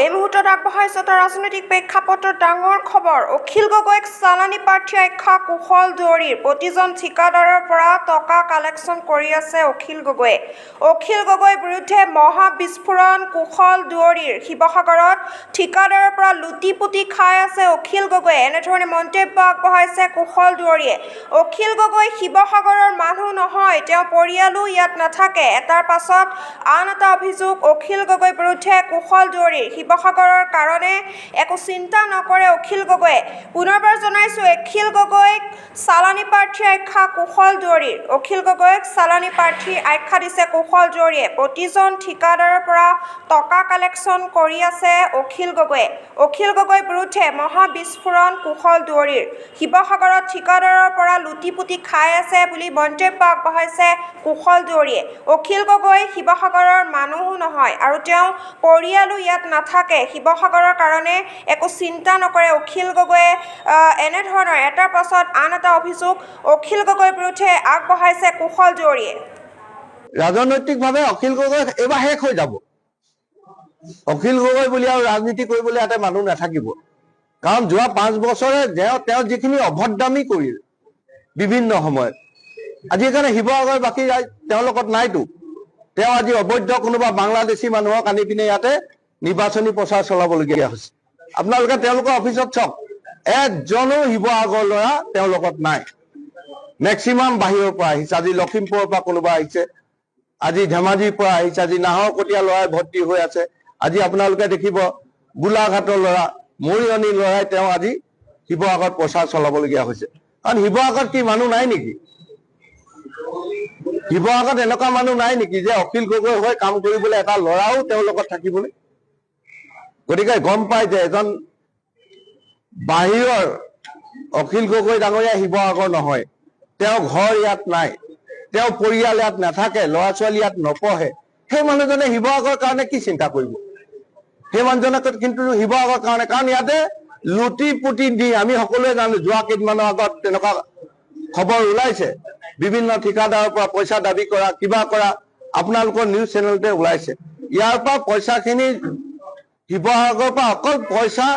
এই মুহূৰ্তত আগবঢ়াইছে এটা ৰাজনৈতিক প্ৰেক্ষাপটৰ ডাঙৰ খবৰ। অখিল গগৈক চালানী প্ৰাৰ্থী আখ্যা কুশল দুৱৰীৰ। প্ৰতিজন ঠিকাদাৰৰ পৰা টকা কালেকশ্যন কৰি আছে অখিল গগৈয়ে। অখিল গগৈৰ বিৰুদ্ধে মহা বিস্ফোৰণ কুশল দুৱৰীৰ। শিৱসাগৰত ঠিকাদাৰৰ পৰা লুটি পুটি খাই আছে অখিল গগৈয়ে। এনেধৰণে মন্তব্য আগবঢ়াইছে কুশল দুৱৰীয়ে। অখিল গগৈ শিৱসাগৰৰ মানুহ নহয়, তেওঁৰ পৰিয়ালো ইয়াত নাথাকে। এটাৰ পাছত আন এটা অভিযোগ অখিল গগৈৰ বিৰুদ্ধে কুশল দুৱৰীৰ। শিৱসাগৰৰ কাৰণে একো চিন্তা নকৰে অখিল গগৈয়ে। পুনৰবাৰ জনাইছোঁ, অখিল গগৈক চালানী প্ৰাৰ্থী আখ্যা কুশল দুৱৰীৰ। অখিল গগৈক চালানী প্ৰাৰ্থী আখ্যা দিছে কুশল দুৱৰীয়ে। প্ৰতিজন ঠিকাদাৰৰ পৰা টকা কালেকশ্যন কৰি আছে অখিল গগৈয়ে। অখিল গগৈৰ বিৰুদ্ধে মহা বিস্ফোৰণ কুশল দুৱৰীৰ। শিৱসাগৰত ঠিকাদাৰৰ পৰা লুটি পুটি খাই আছে বুলি মন্তব্য আগবঢ়াইছে কুশল দুৱৰীয়ে। অখিল গগৈ শিৱসাগৰৰ মানুহো নহয় আৰু তেওঁৰ পৰিয়ালো ইয়াত নাথাকে। শিৱসাগৰৰ কাৰণে একো চিন্তা নকৰে অখিল গগৈয়ে। এনেধৰণৰ এটাৰ পাছত আন এটা অভিযোগ অখিল গগৈৰ বিৰুদ্ধে আগবঢ়াইছে কুশল দুৱৰীয়ে। ৰাজনৈতিকভাৱে অখিল গগৈ এইবাৰ শেষ হৈ যাব। অখিল গগৈ বুলি আৰু ৰাজনীতি কৰিবলৈ ইয়াতে মানুহ নাথাকিব। কাৰণ যোৱা 5 বছৰে তেওঁ যিখিনি অভদ্ৰামী কৰিল বিভিন্ন সময়ত, আজি সেইকাৰণে শিৱসাগৰ বাকী তেওঁৰ লগত নাইতো। তেওঁ আজি অবৈধ কোনোবা বাংলাদেশী মানুহক আনি পিনে ইয়াতে নিৰ্বাচনী প্ৰচাৰ চলাবলগীয়া হৈছে। আপোনালোকে তেওঁলোকৰ অফিচত চাওক, এজনো শিৱসাগৰ ল'ৰা তেওঁৰ লগত নাই। মেক্সিমাম বাহিৰৰ পৰা আহিছে। আজি লখিমপুৰৰ পৰা কোনোবা আহিছে, আজি ধেমাজিৰ পৰা আহিছে, আজি নাহৰকটীয়া ল'ৰাই ভৰ্তি হৈ আছে। আজি আপোনালোকে দেখিব গোলাঘাটৰ ল'ৰা, মৰিয়নি ল'ৰাই তেওঁ আজি শিৱসাগৰত প্ৰচাৰ চলাবলগীয়া হৈছে। কাৰণ শিৱসাগৰত কি মানুহ নাই নেকি? শিৱসাগৰত এনেকুৱা মানুহ নাই নেকি যে অখিল গগৈ হৈ কাম কৰিবলৈ এটা ল'ৰাও তেওঁৰ লগত থাকিবলৈ? গতিকে গম পাই যে এজন বাহিৰৰ অখিল গগৈ ডাঙৰীয়া শিৱসাগৰ নহয়, তেওঁ ঘৰ ইয়াত নাই, তেওঁ পৰিয়াল ইয়াত নাথাকে, ল'ৰা ছোৱালী ইয়াত নপঢ়ে। সেই মানুহজনে শিৱসাগৰৰ কাৰণে কি চিন্তা কৰিব? সেই মানুহজনে কিন্তু শিৱসাগৰৰ কাৰণে, কাৰণ ইয়াতে লুটি পুটি দি আমি সকলোৱে জানো, যোৱা কেইদিনমানৰ আগত তেনেকুৱা খবৰ ওলাইছে, বিভিন্ন ঠিকাদাৰৰ পৰা পইচা দাবী কৰা, কিবা কৰা, আপোনালোকৰ নিউজ চেনেলতে ওলাইছে। ইয়াৰ পৰা পইচাখিনি শিৱসাগৰৰ পৰা অকল পইচা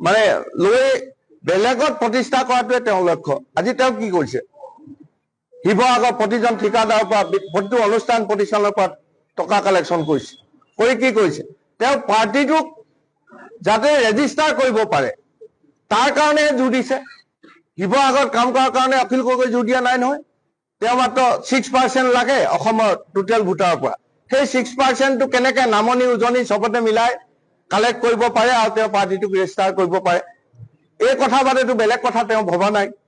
মানে লৈ বেলেগত প্ৰতিষ্ঠা কৰাটোৱে তেওঁৰ লক্ষ্য। আজি তেওঁ কি কৰিছে? শিৱসাগৰ প্ৰতিজন ঠিকাদাৰৰ পৰা, প্ৰতিটো অনুষ্ঠান প্ৰতিষ্ঠানৰ পৰা টকা কালেকশ্যন কৰিছে। কৰি কি কৰিছে? তেওঁ পাৰ্টিটোক যাতে ৰেজিষ্টাৰ কৰিব পাৰে তাৰ কাৰণে জোৰ দিছে। শিৱসাগৰত কাম কৰাৰ কাৰণে অখিল গগৈ জোৰ দিয়া নাই নহয়। তেওঁ মাত্ৰ 6% লাগে অসমৰ টোটেল ভোটাৰৰ পৰা। সেই 6%টো কেনেকে নামনি উজনি চবতে মিলাই কালেক্ট কৰিব পাৰে আৰু তেওঁ পাৰ্টিটোক ৰেজিষ্টাৰ কৰিব পাৰে, এই কথা বাদেতো বেলেগ কথা তেওঁ ভবা নাই।